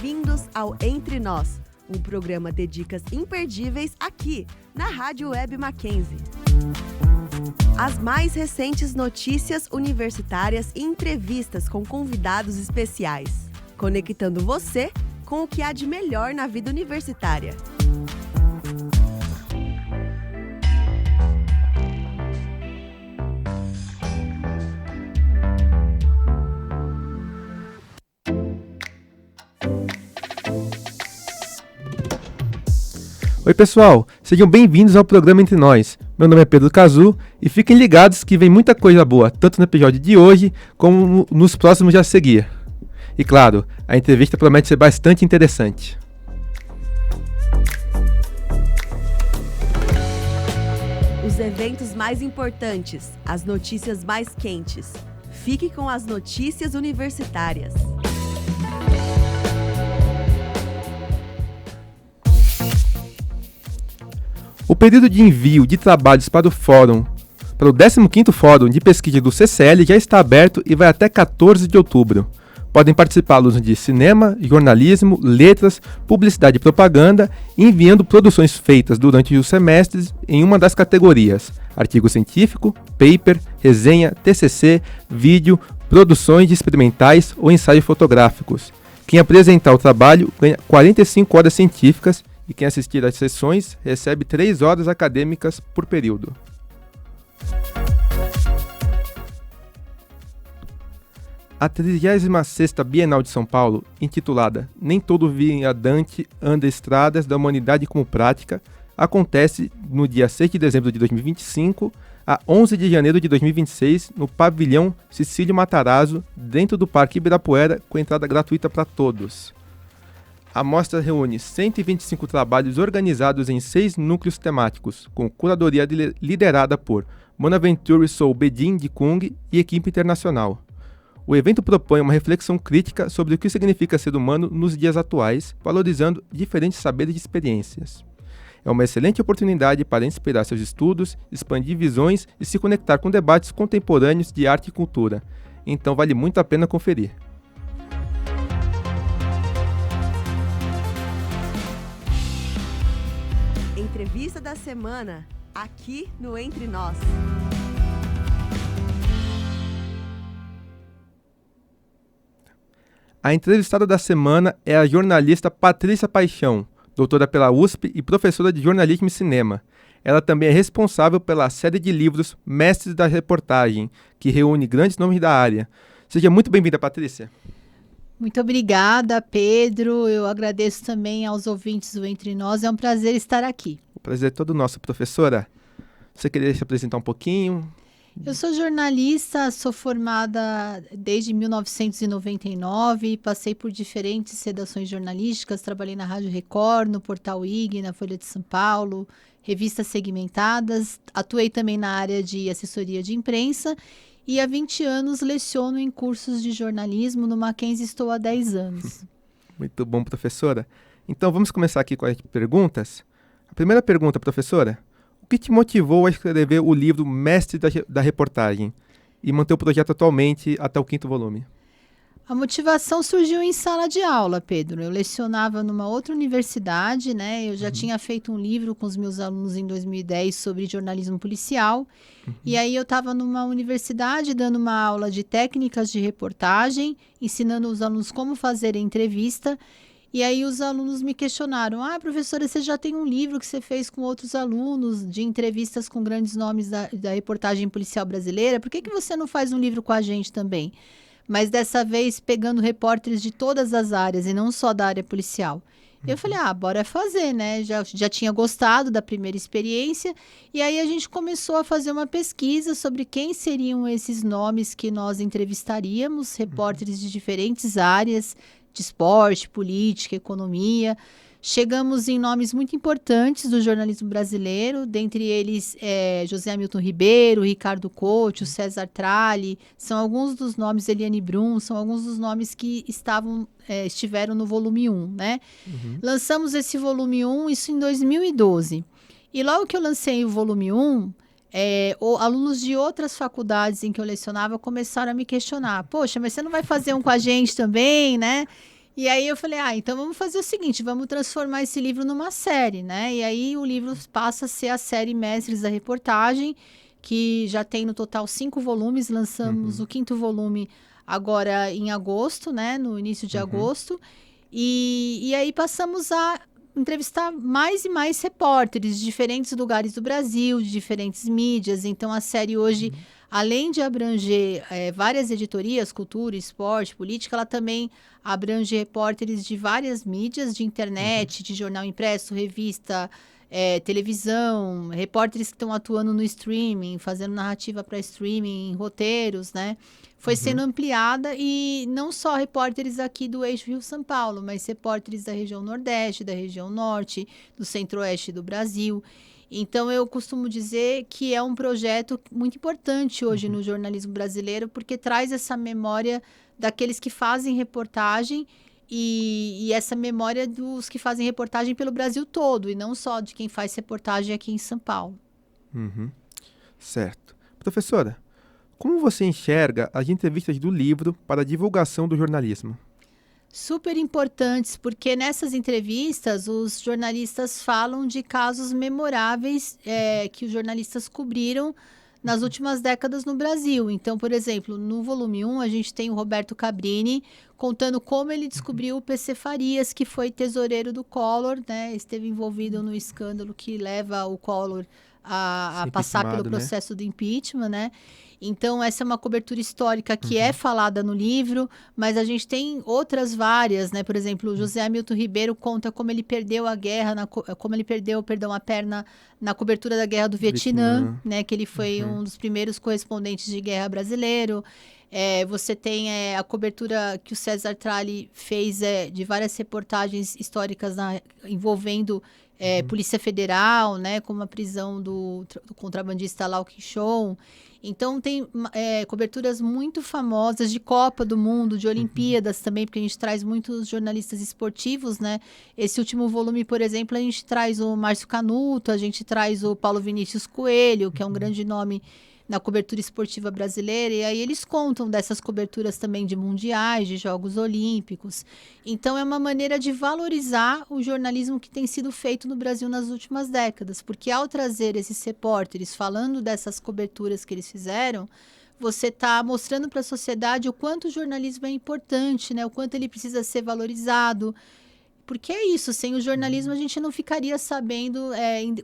Bem-vindos ao Entre Nós, um programa de dicas imperdíveis aqui, na Rádio Web Mackenzie. As mais recentes notícias universitárias e entrevistas com convidados especiais, conectando você com o que há de melhor na vida universitária. Oi pessoal, sejam bem-vindos ao programa Entre Nós. Meu nome é Pedro Cazu e fiquem ligados que vem muita coisa boa, tanto no episódio de hoje como nos próximos a seguir. E claro, a entrevista promete ser bastante interessante. Os eventos mais importantes, as notícias mais quentes. Fique com as notícias universitárias. O período de envio de trabalhos para o 15º Fórum de Pesquisa do CCL já está aberto e vai até 14 de outubro. Podem participar alunos de cinema, jornalismo, letras, publicidade e propaganda, enviando produções feitas durante os semestres em uma das categorias: artigo científico, paper, resenha, TCC, vídeo, produções experimentais ou ensaios fotográficos. Quem apresentar o trabalho ganha 45 horas científicas e quem assistir às sessões recebe 3 horas acadêmicas por período. A 36ª Bienal de São Paulo, intitulada Nem Todo Viandante Anda Estradas da Humanidade como Prática, acontece no dia 6 de dezembro de 2025 a 11 de janeiro de 2026 no pavilhão Cecílio Matarazzo, dentro do Parque Ibirapuera, com entrada gratuita para todos. A mostra reúne 125 trabalhos organizados em 6 núcleos temáticos, com curadoria liderada por Bonaventure Soul Bedin de Kung e equipe internacional. O evento propõe uma reflexão crítica sobre o que significa ser humano nos dias atuais, valorizando diferentes saberes e experiências. É uma excelente oportunidade para inspirar seus estudos, expandir visões e se conectar com debates contemporâneos de arte e cultura. Então vale muito a pena conferir. Entrevista da semana, aqui no Entre Nós. A entrevistada da semana é a jornalista Patrícia Paixão, doutora pela USP e professora de jornalismo e cinema. Ela também é responsável pela série de livros Mestres da Reportagem, que reúne grandes nomes da área. Seja muito bem-vinda, Patrícia. Muito obrigada, Pedro. Eu agradeço também aos ouvintes do Entre Nós. É um prazer estar aqui. O prazer é todo nosso, professora. Você queria se apresentar um pouquinho? Eu sou jornalista, sou formada desde 1999, passei por diferentes redações jornalísticas, trabalhei na Rádio Record, no Portal IG, na Folha de São Paulo, revistas segmentadas, atuei também na área de assessoria de imprensa e há 20 anos leciono em cursos de jornalismo, no Mackenzie estou há 10 anos. Muito bom, professora. Então vamos começar aqui com as perguntas. A primeira pergunta, professora: o que te motivou a escrever o livro Mestre da Reportagem e manter o projeto atualmente até o 5º volume? A motivação surgiu em sala de aula, Pedro. Eu lecionava numa outra universidade, né? Eu já tinha feito um livro com os meus alunos em 2010 sobre jornalismo policial. E aí eu estava numa universidade dando uma aula de técnicas de reportagem, ensinando os alunos como fazer a entrevista. E aí os alunos me questionaram: professora, você já tem um livro que você fez com outros alunos de entrevistas com grandes nomes da reportagem policial brasileira, por que você não faz um livro com a gente também? Mas dessa vez pegando repórteres de todas as áreas e não só da área policial. Eu falei, bora fazer, né? Já tinha gostado da primeira experiência e aí a gente começou a fazer uma pesquisa sobre quem seriam esses nomes que nós entrevistaríamos, repórteres de diferentes áreas, de esporte, política, economia. Chegamos em nomes muito importantes do jornalismo brasileiro, dentre eles José Hamilton Ribeiro, Ricardo Couto, César Tralli, são alguns dos nomes, Eliane Brum, são alguns dos nomes que estiveram no volume 1, né? Lançamos esse volume 1, isso em 2012. E logo que eu lancei o volume 1, alunos de outras faculdades em que eu lecionava começaram a me questionar: poxa, mas você não vai fazer um com a gente também, né? E aí eu falei, então vamos fazer o seguinte, vamos transformar esse livro numa série, né? E aí o livro passa a ser a série Mestres da Reportagem, que já tem no total 5 volumes, lançamos o 5º volume agora em agosto, né? No início de agosto. E aí passamos a entrevistar mais e mais repórteres de diferentes lugares do Brasil, de diferentes mídias. Então a série hoje, além de abranger várias editorias, cultura, esporte, política, ela também abrange repórteres de várias mídias, de internet, de jornal impresso, revista, televisão, repórteres que estão atuando no streaming, fazendo narrativa para streaming, roteiros, né? Foi sendo ampliada e não só repórteres aqui do eixo Rio-São Paulo, mas repórteres da região Nordeste, da região Norte, do Centro-Oeste do Brasil. Então, eu costumo dizer que é um projeto muito importante hoje no jornalismo brasileiro, porque traz essa memória daqueles que fazem reportagem e essa memória dos que fazem reportagem pelo Brasil todo, e não só de quem faz reportagem aqui em São Paulo. Certo. Professora, como você enxerga as entrevistas do livro para a divulgação do jornalismo? Super importantes, porque nessas entrevistas os jornalistas falam de casos memoráveis que os jornalistas cobriram nas últimas décadas no Brasil. Então, por exemplo, no volume 1, a gente tem o Roberto Cabrini contando como ele descobriu o PC Farias, que foi tesoureiro do Collor, né? Esteve envolvido no escândalo que leva o Collor a passar pelo processo do impeachment, né? Então, essa é uma cobertura histórica que é falada no livro, mas a gente tem outras várias, né? Por exemplo, o José Hamilton Ribeiro conta como ele perdeu a guerra, como ele perdeu, a perna na cobertura da Guerra do Vietnã, né? Que ele foi um dos primeiros correspondentes de guerra brasileiro. Você tem a cobertura que o César Tralli fez de várias reportagens históricas envolvendo Polícia Federal, né? Como a prisão do contrabandista Lau Quixon. Então, tem coberturas muito famosas de Copa do Mundo, de Olimpíadas também, porque a gente traz muitos jornalistas esportivos, né? Esse último volume, por exemplo, a gente traz o Márcio Canuto, a gente traz o Paulo Vinícius Coelho, que é um grande nome na cobertura esportiva brasileira, e aí eles contam dessas coberturas também de mundiais, de Jogos Olímpicos. Então, é uma maneira de valorizar o jornalismo que tem sido feito no Brasil nas últimas décadas, porque ao trazer esses repórteres falando dessas coberturas que eles fizeram, você está mostrando para a sociedade o quanto o jornalismo é importante, né? O quanto ele precisa ser valorizado. Porque é isso, sem o jornalismo a gente não ficaria sabendo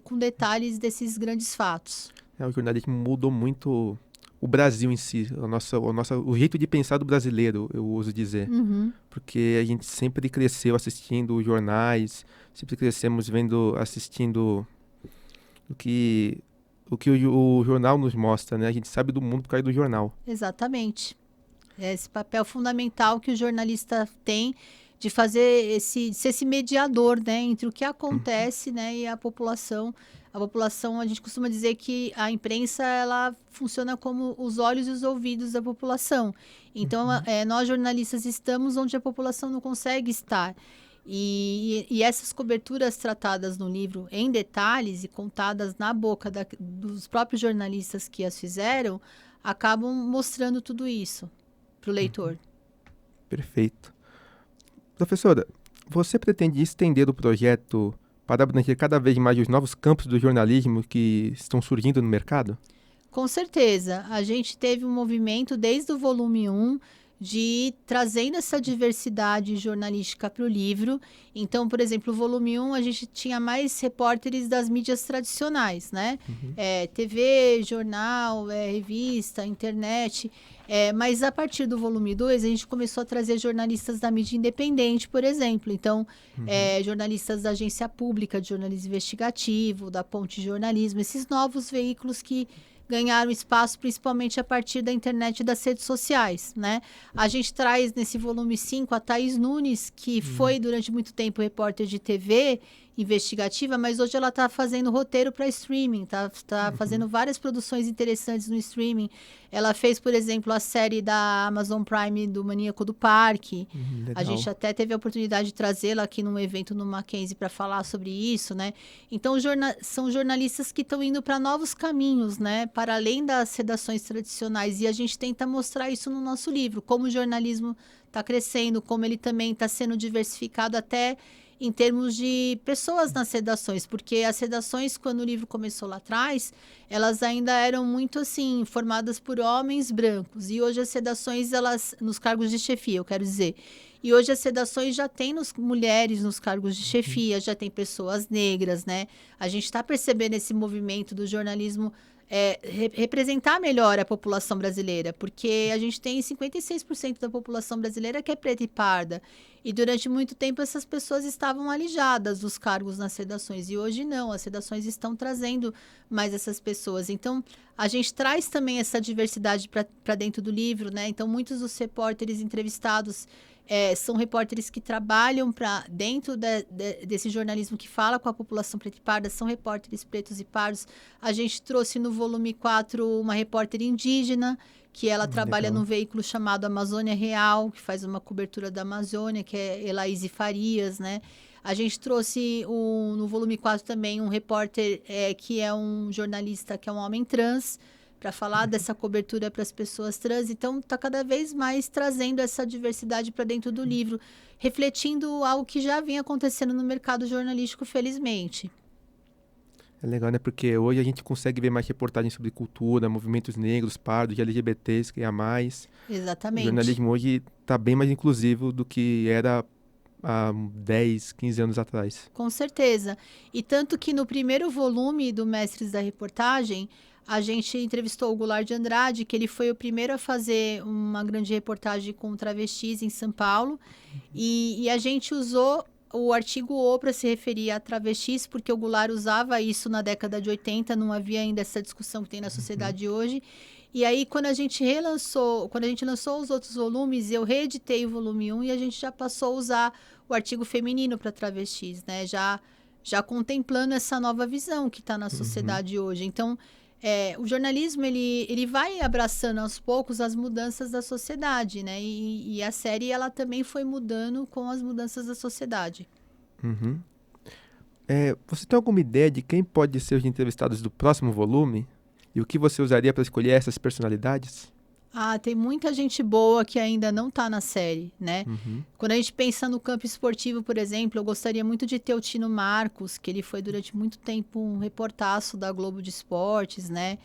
com detalhes desses grandes fatos. O jornalismo mudou muito o Brasil em si, o jeito de pensar do brasileiro, eu ouso dizer. Porque a gente sempre cresceu assistindo jornais, sempre crescemos assistindo o que o jornal nos mostra, né? A gente sabe do mundo por causa do jornal. Exatamente. É esse papel fundamental que o jornalista tem de fazer ser esse mediador, né, entre o que acontece, né, e a população. A população, a gente costuma dizer que a imprensa, ela funciona como os olhos e os ouvidos da população. Então, nós jornalistas estamos onde a população não consegue estar. E essas coberturas tratadas no livro em detalhes e contadas na boca dos próprios jornalistas que as fizeram, acabam mostrando tudo isso para o leitor. Perfeito. Professora, você pretende estender o projeto para abranger cada vez mais os novos campos do jornalismo que estão surgindo no mercado? Com certeza. A gente teve um movimento desde o volume 1 de ir trazendo essa diversidade jornalística para o livro. Então, por exemplo, o volume 1 a gente tinha mais repórteres das mídias tradicionais, né? TV, jornal, revista, internet. Mas a partir do volume 2, a gente começou a trazer jornalistas da mídia independente, por exemplo. Então, jornalistas da agência pública de jornalismo investigativo, da Ponte Jornalismo, esses novos veículos que ganharam espaço principalmente a partir da internet e das redes sociais, né? A gente traz nesse volume 5 a Thaís Nunes, que foi durante muito tempo repórter de TV investigativa, mas hoje ela está fazendo roteiro para streaming, tá fazendo várias produções interessantes no streaming. Ela fez, por exemplo, a série da Amazon Prime do Maníaco do Parque. A gente até teve a oportunidade de trazê-la aqui num evento no Mackenzie para falar sobre isso, né? Então, são jornalistas que estão indo para novos caminhos, né? Para além das redações tradicionais. E a gente tenta mostrar isso no nosso livro, como o jornalismo está crescendo, como ele também está sendo diversificado até em termos de pessoas nas redações, porque as redações, quando o livro começou lá atrás, elas ainda eram muito, assim, formadas por homens brancos, e hoje as redações, elas, nos cargos de chefia, eu quero dizer, e hoje as redações já têm mulheres nos cargos de chefia, já tem pessoas negras, né? A gente está percebendo esse movimento do jornalismo representar melhor a população brasileira, porque a gente tem 56% da população brasileira que é preta e parda, e durante muito tempo essas pessoas estavam alijadas dos cargos nas redações, e hoje não, as redações estão trazendo mais essas pessoas. Então, a gente traz também essa diversidade para dentro do livro, né? Então, muitos dos repórteres entrevistados são repórteres que trabalham dentro desse jornalismo que fala com a população preta e parda, são repórteres pretos e pardos. A gente trouxe no volume 4 uma repórter indígena, que ela trabalha num veículo chamado Amazônia Real, que faz uma cobertura da Amazônia, que é Elaíse Farias, né? A gente trouxe no volume 4 também um repórter que é um jornalista, que é um homem trans, para falar dessa cobertura para as pessoas trans. Então, está cada vez mais trazendo essa diversidade para dentro do livro, refletindo algo que já vinha acontecendo no mercado jornalístico, felizmente. É legal, né? Porque hoje a gente consegue ver mais reportagens sobre cultura, movimentos negros, pardos, LGBTs, que é a mais. Exatamente. O jornalismo hoje está bem mais inclusivo do que era há 10, 15 anos atrás. Com certeza. E tanto que no primeiro volume do Mestres da Reportagem, a gente entrevistou o Goulart de Andrade, que ele foi o primeiro a fazer uma grande reportagem com travestis em São Paulo. E a gente usou o artigo O para se referir a travestis, porque o Goulart usava isso na década de 80, não havia ainda essa discussão que tem na sociedade hoje. E aí, quando a gente lançou os outros volumes, eu reeditei o volume 1 e a gente já passou a usar o artigo feminino para travestis, né? Já contemplando essa nova visão que está na sociedade hoje. Então, o jornalismo, ele vai abraçando aos poucos as mudanças da sociedade, né? E a série, ela também foi mudando com as mudanças da sociedade. Uhum. Você tem alguma ideia de quem pode ser os entrevistados do próximo volume? E o que você usaria para escolher essas personalidades? Tem muita gente boa que ainda não está na série, né? Quando a gente pensa no campo esportivo, por exemplo, eu gostaria muito de ter o Tino Marcos, que ele foi durante muito tempo um reportaço da Globo de Esportes, né?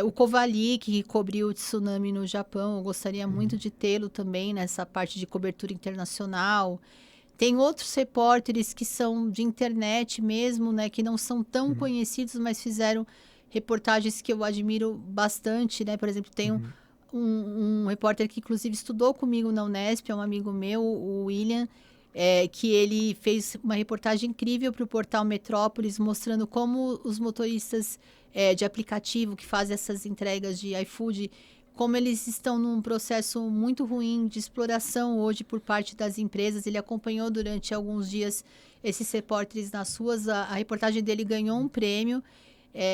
O Kovalik, que cobriu o tsunami no Japão, eu gostaria muito de tê-lo também nessa parte de cobertura internacional. Tem outros repórteres que são de internet mesmo, né? Que não são tão conhecidos, mas fizeram reportagens que eu admiro bastante, né? Por exemplo, tem um repórter que, inclusive, estudou comigo na Unesp, é um amigo meu, o William, que ele fez uma reportagem incrível para o portal Metrópolis, mostrando como os motoristas de aplicativo que fazem essas entregas de iFood, como eles estão num processo muito ruim de exploração hoje por parte das empresas. Ele acompanhou durante alguns dias esses repórteres nas ruas. A reportagem dele ganhou um prêmio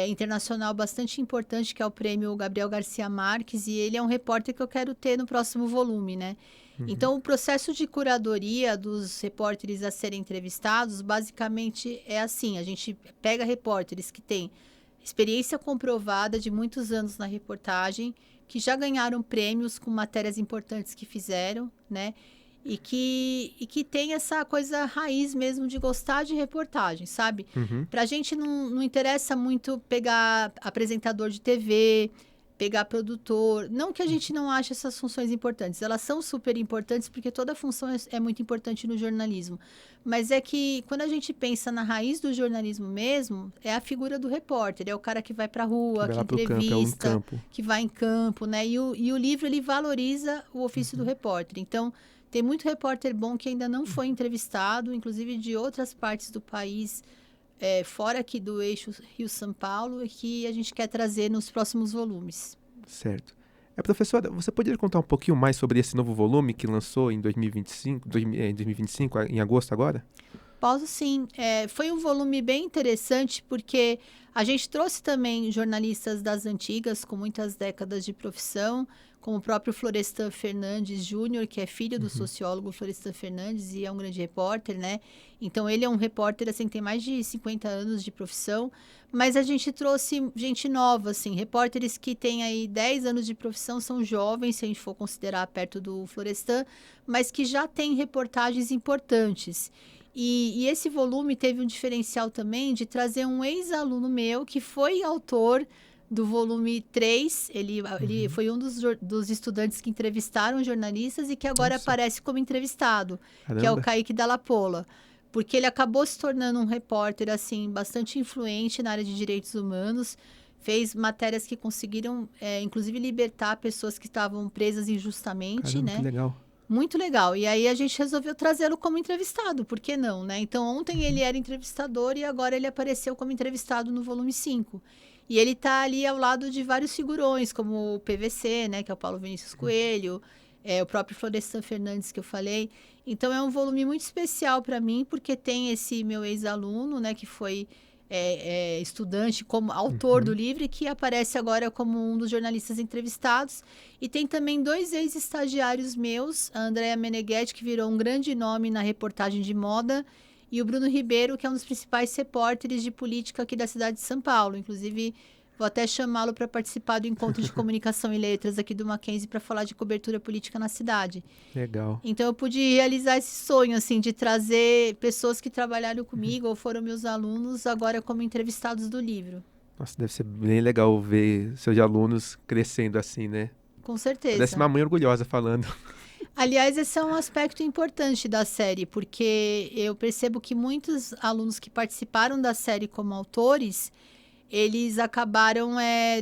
internacional bastante importante, que é o prêmio Gabriel Garcia Marques, e ele é um repórter que eu quero ter no próximo volume, né? Então, o processo de curadoria dos repórteres a serem entrevistados, basicamente é assim: a gente pega repórteres que têm experiência comprovada de muitos anos na reportagem, que já ganharam prêmios com matérias importantes que fizeram, né? E que tem essa coisa raiz mesmo de gostar de reportagem, sabe? Pra gente não interessa muito pegar apresentador de TV, pegar produtor. Não que a gente não ache essas funções importantes. Elas são super importantes, porque toda função é muito importante no jornalismo. Mas é que quando a gente pensa na raiz do jornalismo mesmo, é a figura do repórter. É o cara que vai pra rua, que entrevista, que vai em campo, né? E o livro, ele valoriza o ofício do repórter. Então, tem muito repórter bom que ainda não foi entrevistado, inclusive de outras partes do país, fora aqui do eixo Rio-São Paulo, e que a gente quer trazer nos próximos volumes. Certo. Professora, você poderia contar um pouquinho mais sobre esse novo volume que lançou em 2025, em agosto agora? Posso sim. Foi um volume bem interessante porque a gente trouxe também jornalistas das antigas com muitas décadas de profissão, como o próprio Florestan Fernandes Júnior, que é filho do sociólogo Florestan Fernandes e é um grande repórter, né? Então, ele é um repórter, assim, tem mais de 50 anos de profissão, mas a gente trouxe gente nova, assim, repórteres que têm aí 10 anos de profissão, são jovens, se a gente for considerar perto do Florestan, mas que já têm reportagens importantes. E esse volume teve um diferencial também de trazer um ex-aluno meu que foi autor do volume 3, ele foi um dos estudantes que entrevistaram jornalistas e que agora aparece como entrevistado, que é o Kaique Dalla Pola, porque ele acabou se tornando um repórter assim, bastante influente na área de direitos humanos, fez matérias que conseguiram, inclusive, libertar pessoas que estavam presas injustamente, né? Que legal. Muito legal. E aí a gente resolveu trazê-lo como entrevistado, por que não, né? Então, ontem ele era entrevistador e agora ele apareceu como entrevistado no volume 5. E ele está ali ao lado de vários figurões, como o PVC, né, que é o Paulo Vinícius Coelho, o próprio Florestan Fernandes, que eu falei. Então, é um volume muito especial para mim, porque tem esse meu ex-aluno, né, que foi estudante, como autor do livro, e que aparece agora como um dos jornalistas entrevistados. E tem também 2 ex-estagiários meus, a Andréa Meneghetti, que virou um grande nome na reportagem de moda, e o Bruno Ribeiro, que é um dos principais repórteres de política aqui da cidade de São Paulo. Inclusive, vou até chamá-lo para participar do Encontro de Comunicação e Letras aqui do Mackenzie para falar de cobertura política na cidade. Legal. Então, eu pude realizar esse sonho, assim, de trazer pessoas que trabalharam comigo ou foram meus alunos agora como entrevistados do livro. Nossa, deve ser bem legal ver seus alunos crescendo assim, né? Com certeza. Parece uma mãe orgulhosa falando. Aliás, esse é um aspecto importante da série, porque eu percebo que muitos alunos que participaram da série como autores, eles acabaram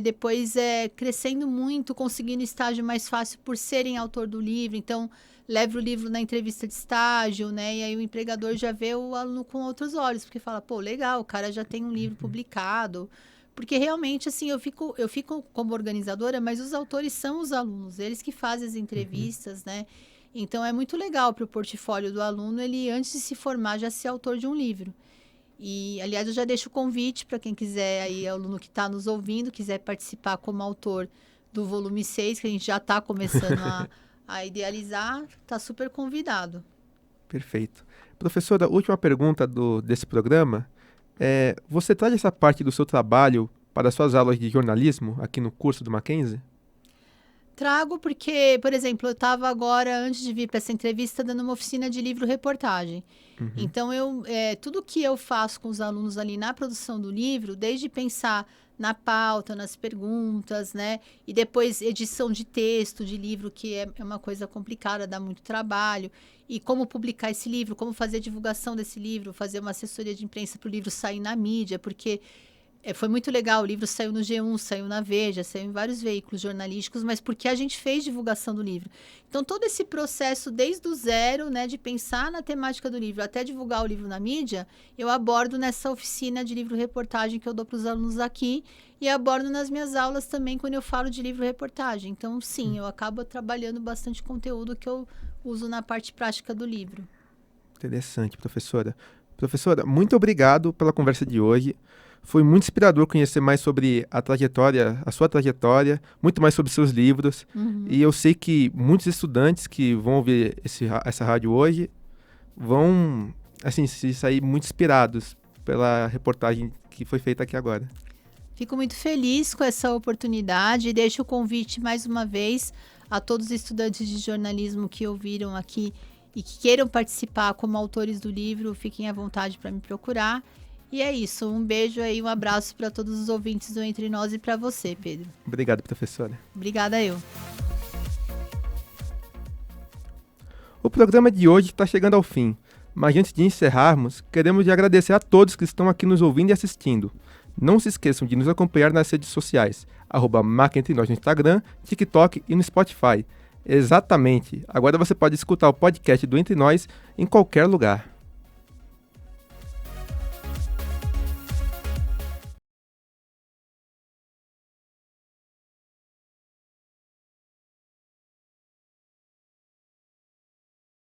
depois crescendo muito, conseguindo estágio mais fácil por serem autor do livro. Então, leva o livro na entrevista de estágio, né? E aí o empregador já vê o aluno com outros olhos, porque fala, pô, legal, o cara já tem um livro publicado. Porque realmente, assim, eu fico como organizadora, mas os autores são os alunos, eles que fazem as entrevistas, né? Então, é muito legal para o portfólio do aluno, ele, antes de se formar, já ser autor de um livro. E, aliás, eu já deixo o convite para quem quiser, aí, aluno que está nos ouvindo, quiser participar como autor do volume 6, que a gente já está começando a idealizar, está super convidado. Perfeito. Professora, última pergunta desse programa. Você traz essa parte do seu trabalho para as suas aulas de jornalismo aqui no curso do Mackenzie? Trago porque, por exemplo, eu estava agora, antes de vir para essa entrevista, dando uma oficina de livro-reportagem. Então, tudo que eu faço com os alunos ali na produção do livro, desde pensar na pauta, nas perguntas, né? E depois edição de texto, de livro, que é uma coisa complicada, dá muito trabalho. E como publicar esse livro, como fazer a divulgação desse livro, fazer uma assessoria de imprensa para o livro sair na mídia, porque foi muito legal, o livro saiu no G1, saiu na Veja, saiu em vários veículos jornalísticos, mas porque a gente fez divulgação do livro. Então, todo esse processo, desde o zero, né, de pensar na temática do livro até divulgar o livro na mídia, eu abordo nessa oficina de livro-reportagem que eu dou para os alunos aqui e abordo nas minhas aulas também quando eu falo de livro-reportagem. Então, sim, eu acabo trabalhando bastante conteúdo que eu uso na parte prática do livro. Interessante, professora. Professora, muito obrigado pela conversa de hoje. Foi muito inspirador conhecer mais sobre a sua trajetória, muito mais sobre seus livros. E eu sei que muitos estudantes que vão ouvir essa rádio hoje vão, assim, se sair muito inspirados pela reportagem que foi feita aqui agora. Fico muito feliz com essa oportunidade e deixo o convite mais uma vez a todos os estudantes de jornalismo que ouviram aqui e que queiram participar como autores do livro, fiquem à vontade para me procurar. E é isso, um beijo aí, um abraço para todos os ouvintes do Entre Nós e para você, Pedro. Obrigado, professora. Obrigada eu. O programa de hoje está chegando ao fim, mas antes de encerrarmos, queremos agradecer a todos que estão aqui nos ouvindo e assistindo. Não se esqueçam de nos acompanhar nas redes sociais, @MacEntreNós no Instagram, TikTok e no Spotify. Exatamente, agora você pode escutar o podcast do Entre Nós em qualquer lugar.